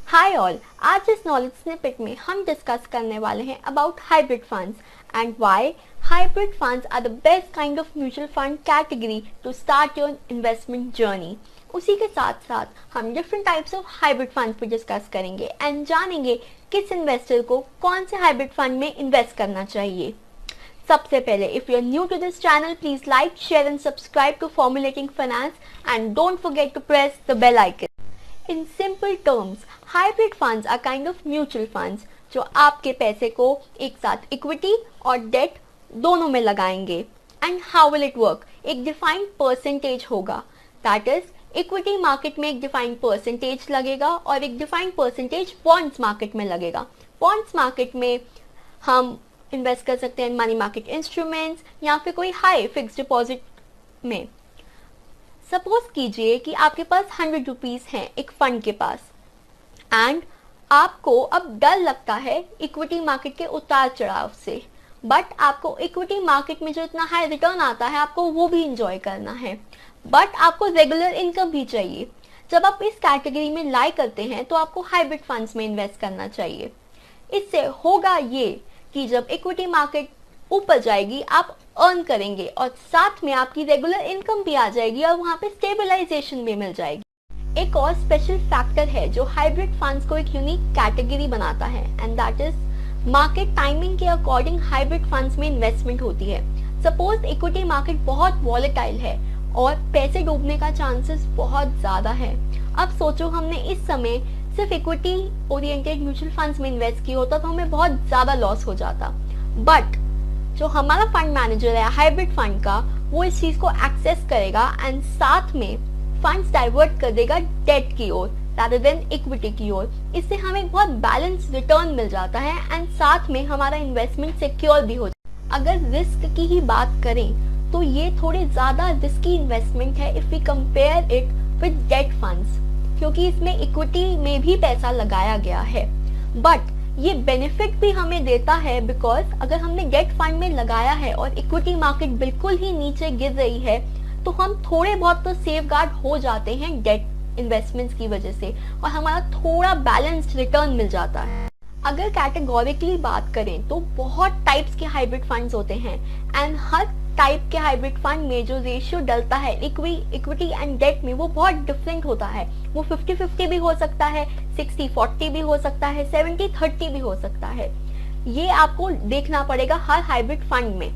Hi all, आज इस knowledge snippet में हम डिस्कस करने वाले हैं about hybrid funds and why hybrid funds are the best kind of mutual fund category to start your investment journey. उसी के साथ साथ हम different types of hybrid funds पर डिस्कस करेंगे एंड जानेंगे किस इन्वेस्टर को कौन से हाइब्रिड फंड में इन्वेस्ट करना चाहिए। सबसे पहले, if you are new to this channel, please like, share and subscribe to formulating finance and don't forget to press the bell icon. In simple terms, hybrid funds are kind of mutual funds जो आपके पैसे को एक साथ equity और date दोनों में लगाएंगे। And how will it work? एक डिफाइंड परसेंटेज होगा, दैट इज इक्विटी मार्केट में एक डिफाइंड परसेंटेज लगेगा और एक डिफाइंड परसेंटेज बॉन्ड्स मार्केट में लगेगा। बॉन्ड्स मार्केट में हम इन्वेस्ट कर सकते हैं मनी मार्केट इंस्ट्रूमेंट्स या फिर कोई हाई फिक्स डिपॉजिट में। सपोज कीजिए कि आपके पास 100 रुपीज हैं एक फंड के पास एंड आपको अब डर लगता है इक्विटी मार्केट के उतार चढ़ाव से, बट आपको इक्विटी मार्केट में जो इतना हाई रिटर्न आता है आपको वो भी इंजॉय करना है, बट आपको रेगुलर इनकम भी चाहिए। जब आप इस कैटेगरी में लाई करते हैं तो आपको हाइब्रिड फंड्स में इन्वेस्ट करना चाहिए। इससे होगा ये कि जब इक्विटी मार्केट ऊपर जाएगी आप अर्न करेंगे और साथ में आपकी रेगुलर इनकम भी आ जाएगी और वहां पे स्टेबलाइजेशन भी मिल जाएगी। एक और स्पेशल फैक्टर है जो हाइब्रिड फंड्स को एक यूनिक कैटेगरी बनाता है and that is market timing के अकॉर्डिंग हाइब्रिड फंड्स में इन्वेस्टमेंट होती है। सपोज इक्विटी मार्केट बहुत वॉलेटाइल है और पैसे डूबने का चांसेस बहुत ज्यादा है। अब सोचो हमने इस समय सिर्फ इक्विटी ओरिएंटेड म्यूचुअल फंड्स में इन्वेस्ट किया होता तो हमें बहुत ज्यादा लॉस हो जाता, बट जो हमारा फंड मैनेजर है हाइब्रिड फंड का, वो इस चीज को एक्सेस करेगा एंड साथ में फंड्स डाइवर्ट कर देगा डेट की ओर rather than इक्विटी की ओर। इससे हमें बहुत बैलेंस रिटर्न मिल जाता है एंड साथ में हमारा इन्वेस्टमेंट सिक्योर भी हो जाता है। अगर रिस्क की ही बात करें तो ये थोड़े ज्यादा रिस्की इन्वेस्टमेंट है if we compare it with debt funds, क्योंकि इसमें इक्विटी में भी पैसा लगाया गया है, बट ये बेनिफिट भी हमें देता है बिकॉज अगर हमने डेट फंड में लगाया है और इक्विटी मार्केट बिल्कुल ही नीचे गिर रही है तो हम थोड़े बहुत तो सेफ गार्ड हो जाते हैं डेट इन्वेस्टमेंट्स की वजह से और हमारा थोड़ा बैलेंस्ड रिटर्न मिल जाता है। अगर कैटेगोरिकली बात करें तो बहुत टाइप्स के हाइब्रिड फंड्स होते हैं एंड हर टाइप के हाइब्रिड फंड में जो रेशियो डलता है इक्विटी एंड डेट में वो बहुत डिफरेंट होता है। वो 50-50 भी हो सकता है, 60-40 भी हो सकता है, 70-30 भी हो सकता है। ये आपको देखना पड़ेगा हर हाइब्रिड फंड में।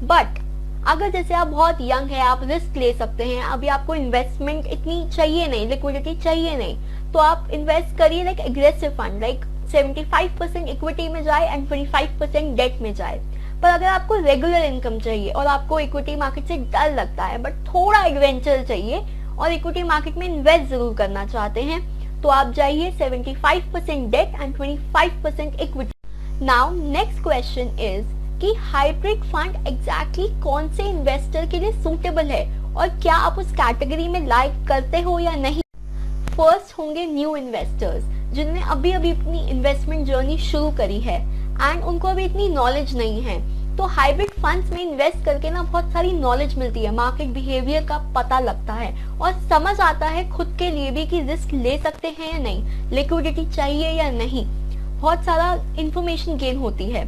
बट अगर जैसे आप बहुत यंग है, आप रिस्क ले सकते हैं, अभी आपको इन्वेस्टमेंट इतनी चाहिए नहीं, लिक्विडिटी चाहिए नहीं, तो आप इन्वेस्ट करिए like aggressive fund, like 75% equity में जाए एंड 25% डेट में जाए। पर अगर आपको रेगुलर इनकम चाहिए और आपको इक्विटी मार्केट से डर लगता है बट थोड़ा एडवेंचर चाहिए और इक्विटी मार्केट में इन्वेस्ट जरूर करना चाहते हैं तो आप जाइए 75% debt and 25% equity. Now next question is कि हाइब्रिड फंड एग्जैक्टली कौन से इन्वेस्टर के लिए सूटेबल है और क्या आप उस कैटेगरी में लाइक करते हो या नहीं। फर्स्ट होंगे न्यू इन्वेस्टर्स जिन्होंने अभी अभी अपनी इन्वेस्टमेंट जर्नी शुरू करी है एंड उनको अभी इतनी नॉलेज नहीं है, तो हाइब्रिड फंड्स में इन्वेस्ट करके ना बहुत सारी नॉलेज मिलती है, मार्केट बिहेवियर का पता लगता है और समझ आता है खुद के लिए भी कि रिस्क ले सकते हैं या नहीं, लिक्विडिटी चाहिए या नहीं, बहुत सारा इंफॉर्मेशन गेन होती है।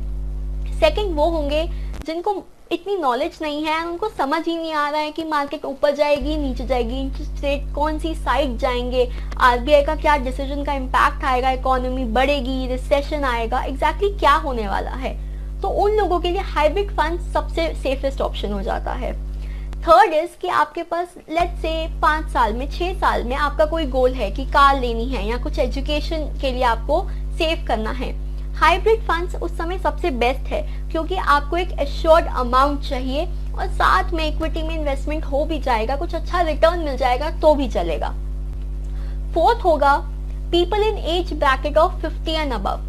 सेकंड वो होंगे जिनको इतनी नॉलेज नहीं है, उनको समझ ही नहीं आ रहा है कि मार्केट ऊपर जाएगी नीचे जाएगी, इंटरेस्ट रेट कौन सी साइड जाएंगे, आरबीआई का क्या डिसीजन का इम्पैक्ट आएगा, इकोनॉमी बढ़ेगी, रिसेशन आएगा, एग्जैक्टली क्या होने वाला है। तो उन लोगों के लिए हाइब्रिड फंड सबसे सेफेस्ट ऑप्शन हो जाता है। थर्ड इज कि आपके पास लेट्स से 5 साल में 6 साल में आपका कोई गोल है कि कार लेनी है या कुछ एजुकेशन के लिए आपको सेव करना है। हाइब्रिड फंड्स उस समय सबसे बेस्ट है क्योंकि आपको एक एश्योर्ड अमाउंट चाहिए और साथ में इक्विटी में इन्वेस्टमेंट हो भी जाएगा, कुछ अच्छा रिटर्न मिल जाएगा तो भी चलेगा। फोर्थ होगा people in age bracket of 50 and above,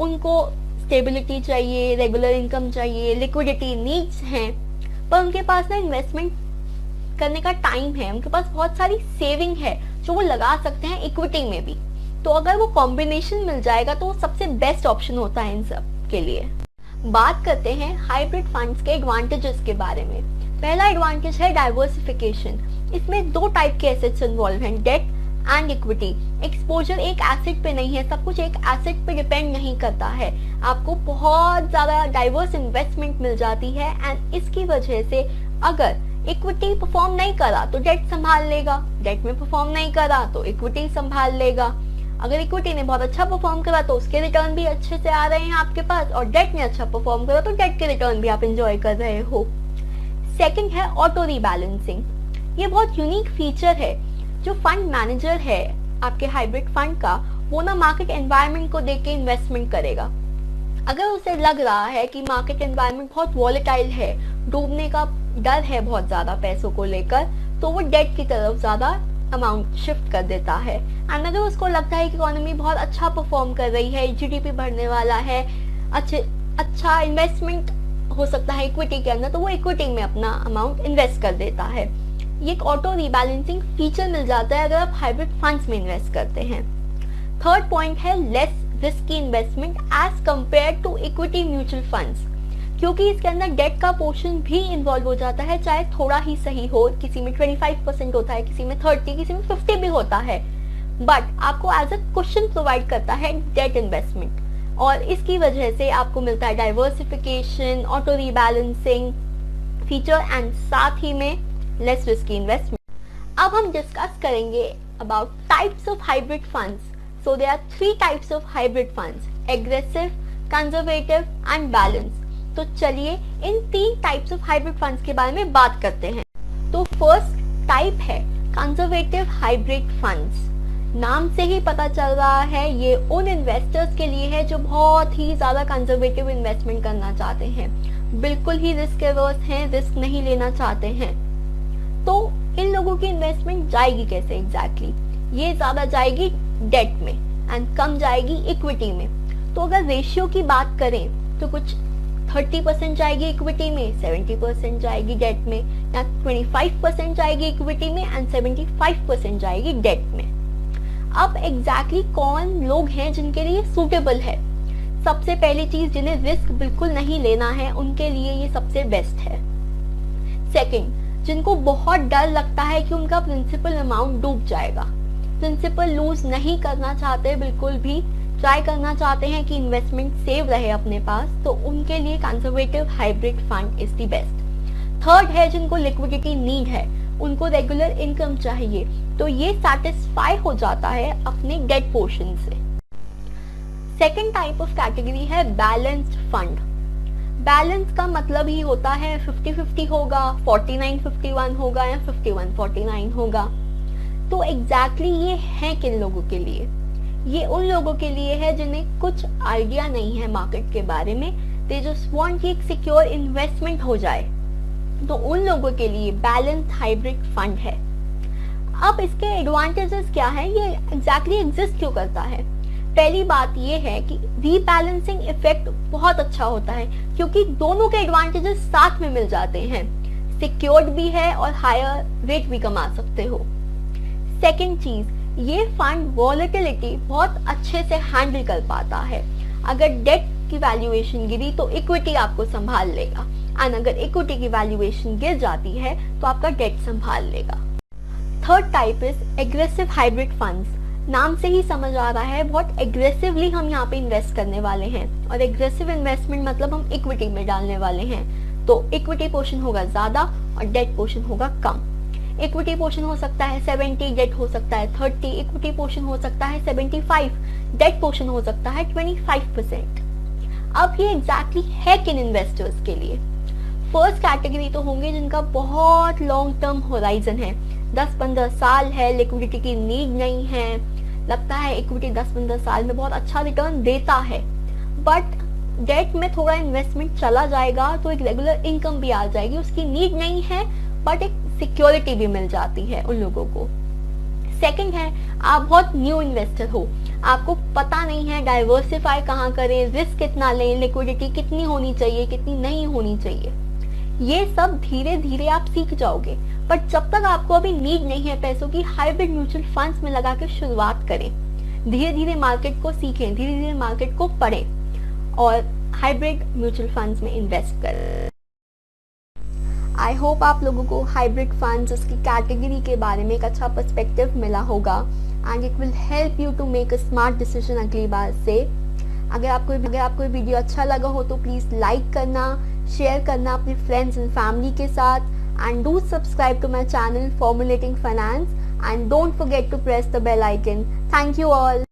उनको स्टेबिलिटी चाहिए, रेगुलर इनकम चाहिए, लिक्विडिटी नीड्स हैं, पर उनके पास ना इन्वेस्टमेंट करने का टाइम है, उनके पास बहुत सारी सेविंग है जो वो लगा सकते हैं इक्विटी में भी। तो अगर वो कॉम्बिनेशन मिल जाएगा तो सबसे बेस्ट ऑप्शन होता है इन सब के लिए। बात करते हैं हाइब्रिड फंड्स के एडवांटेजेस के बारे में। पहला एडवांटेज है डाइवर्सिफिकेशन। इसमें 2 टाइप के एसेट्स इन्वॉल्व हैं, डेट एंड इक्विटी। एक्सपोजर एक एसेट पे नहीं है, सब कुछ एक एसेट पे डिपेंड नहीं करता है, आपको बहुत ज्यादा डाइवर्स इन्वेस्टमेंट मिल जाती है। एंड इसकी वजह से अगर इक्विटी परफॉर्म नहीं करा तो डेट संभाल लेगा, डेट में परफॉर्म नहीं करा तो इक्विटी संभाल लेगा। अगर इक्विटी ने बहुत अच्छा परफॉर्म करा तो उसके रिटर्न भी अच्छे से आ रहे हैं आपके पास, और डेट ने अच्छा परफॉर्म करा तो डेट के रिटर्न भी आप एंजॉय कर रहे हो। सेकंड है ऑटो रीबैलेंसिंग। ये बहुत यूनिक फीचर है। जो फंड मैनेजर है आपके हाइब्रिड फंड का, वो ना मार्केट एनवायरनमेंट को देख के इन्वेस्टमेंट करेगा। अगर उसे लग रहा है कि मार्केट एनवायरनमेंट बहुत वॉलेटाइल है, डूबने का डर है बहुत ज्यादा पैसों को लेकर, तो वो डेट की तरफ ज्यादा अमाउंट शिफ्ट कर देता है। एंड अगर उसको लगता है कि इकोनॉमी बहुत अच्छा परफॉर्म कर रही है, जीडीपी बढ़ने वाला है, अच्छा इन्वेस्टमेंट हो सकता है इक्विटी के अंदर, तो वो इक्विटी में अपना अमाउंट इन्वेस्ट कर देता है। ये एक ऑटो रीबैलेंसिंग फीचर मिल जाता है अगर आप हाइब्रिड फंड्स में इन्वेस्ट करते हैं। थर्ड पॉइंट है less risky investment as compare to equity mutual funds, क्योंकि इसके अंदर डेट का पोर्शन भी इन्वॉल्व हो जाता है, चाहे थोड़ा ही सही हो। किसी में 25% होता है, किसी में 30, किसी में 50 भी होता है, बट आपको एज अ क्वेश्चन प्रोवाइड करता है डेट इन्वेस्टमेंट, और इसकी वजह से आपको मिलता है diversification, auto rebalancing feature and साथ ही में लेस रिस्की इन्वेस्टमेंट। अब हम डिस्कस करेंगे about types of hybrid funds. So there are 3 types of hybrid funds, aggressive, conservative and balance. तो चलिए इन 3 टाइप्स ऑफ हाइब्रिड फंड्स के बारे में बात करते हैं। तो फर्स्ट टाइप है कंजर्वेटिव हाइब्रिड फंड्स। नाम से ही पता चल रहा है ये उन इन्वेस्टर्स के लिए है जो बहुत ही ज्यादा कंजर्वेटिव इन्वेस्टमेंट करना चाहते हैं, बिल्कुल ही रिस्क एवर्स हैं, रिस्क नहीं लेना चाहते हैं। तो इन लोगों की इन्वेस्टमेंट जाएगी कैसे एग्जैक्टली? ये ज्यादा जाएगी डेट में एंड कम जाएगी इक्विटी में। तो अगर रेशियो की बात करें तो कुछ 30% जाएगी इक्विटी में, 70% जाएगी डेट में, या 25% जाएगी इक्विटी में एंड 75% जाएगी डेट में। अब एग्जैक्टली कौन लोग हैं जिनके लिए सूटेबल है? सबसे पहली चीज, जिन्हें रिस्क बिल्कुल नहीं लेना है उनके लिए ये सबसे बेस्ट है। सेकंड, जिनको बहुत डर लगता है कि उनका प्रिंसिपल अमाउंट डूब जाएगा, प्रिंसिपल लूज नहीं करना चाहते बिल्कुल भी, ट्राई करना चाहते हैं कि इन्वेस्टमेंट सेव रहे अपने पास, तो उनके लिए conservative hybrid fund is the best. Third है जिनको लिक्विडिटी नीड है, उनको रेगुलर इनकम चाहिए, तो ये सेटिस्फाई हो जाता है अपने डेट पोर्शन से। सेकेंड टाइप ऑफ कैटेगरी है बैलेंस्ड फंड। बैलेंस का मतलब ही होता है 50-50 होगा, 49-51 होगा या 51-49 होगा। तो एग्जैक्टली ये है किन लोगों के लिए? ये उन लोगों के लिए है जिन्हें कुछ आइडिया नहीं है मार्केट के बारे में, दे जस्ट वांट कि एक सिक्योर इन्वेस्टमेंट हो जाए, तो उन लोगों के लिए बैलेंस्ड हाइब्रिड फंड है। अब इसके एडवांटेजेस क्या है, ये एग्जैक्टली एग्जिस्ट क्यों करता है? पहली बात ये है कि रीबैलेंसिंग इफेक्ट बहुत अच्छा होता है, क्योंकि दोनों के एडवांटेजेस साथ में मिल जाते हैं, सिक्योर्ड भी है और हायर रेट भी कमा सकते हो। सेकेंड चीज, ये फंड वॉलेटिलिटी बहुत अच्छे से हैंडल कर पाता है। अगर डेट की वैल्यूएशन गिरी तो इक्विटी आपको संभाल लेगा, एंड अगर इक्विटी की वैल्यूएशन गिर जाती है तो आपका डेट संभाल लेगा। Third type is aggressive hybrid funds. नाम से ही समझ आ रहा है बहुत एग्रेसिवली हम यहाँ पे इन्वेस्ट करने वाले हैं, और एग्रेसिव इन्वेस्टमेंट मतलब हम इक्विटी में डालने वाले हैं, तो इक्विटी पोर्शन होगा ज्यादा और डेट पोर्शन होगा कम। इक्विटी पोर्शन हो सकता है 70, डेट हो सकता है 30, इक्विटी पोर्शन हो सकता है 75, डेट पोर्शन हो सकता है 25%। अब ये एग्जैक्टली है किन इन्वेस्टर्स के लिए? फर्स्ट कैटेगरी तो होंगे जिनका बहुत लॉन्ग टर्म होराइजन है, 10-15 साल है, लिक्विडिटी की नीड नहीं है, लगता है इक्विटी 10-15 साल में बहुत अच्छा रिटर्न देता है, बट डेट में थोड़ा इन्वेस्टमेंट चला जाएगा तो एक रेगुलर इनकम भी आ जाएगी, उसकी नीड नहीं है बट एक सिक्योरिटी भी मिल जाती है उन लोगों को। सेकंड है, आप बहुत न्यू इन्वेस्टर हो, आपको पता नहीं है डाइवर्सिफाई कहाँ करें, रिस्क कितना लें, लिक्विडिटी कितनी होनी चाहिए, कितनी नहीं होनी चाहिए, ये सब धीरे धीरे आप सीख जाओगे। बट जब तक आपको अभी नीड नहीं है पैसों की, हाइब्रिड म्यूचुअल फंड्स में लगा के शुरुआत करें, धीरे धीरे मार्केट को सीखें, धीरे धीरे मार्केट को पढ़ें और हाइब्रिड म्यूचुअल फंड्स में इन्वेस्ट करें। आई होप आप लोगों को हाइब्रिड फंड्स, उसकी कैटेगरी के बारे में एक अच्छा पर्सपेक्टिव मिला होगा and it will help you to make a smart decision अगली बार से। अगर आपको वीडियो अच्छा लगा हो तो प्लीज़ लाइक करना, शेयर करना अपने फ्रेंड्स एंड फैमिली के साथ, and do subscribe to my channel Formulating Finance, and don't forget to press the bell icon. Thank you all.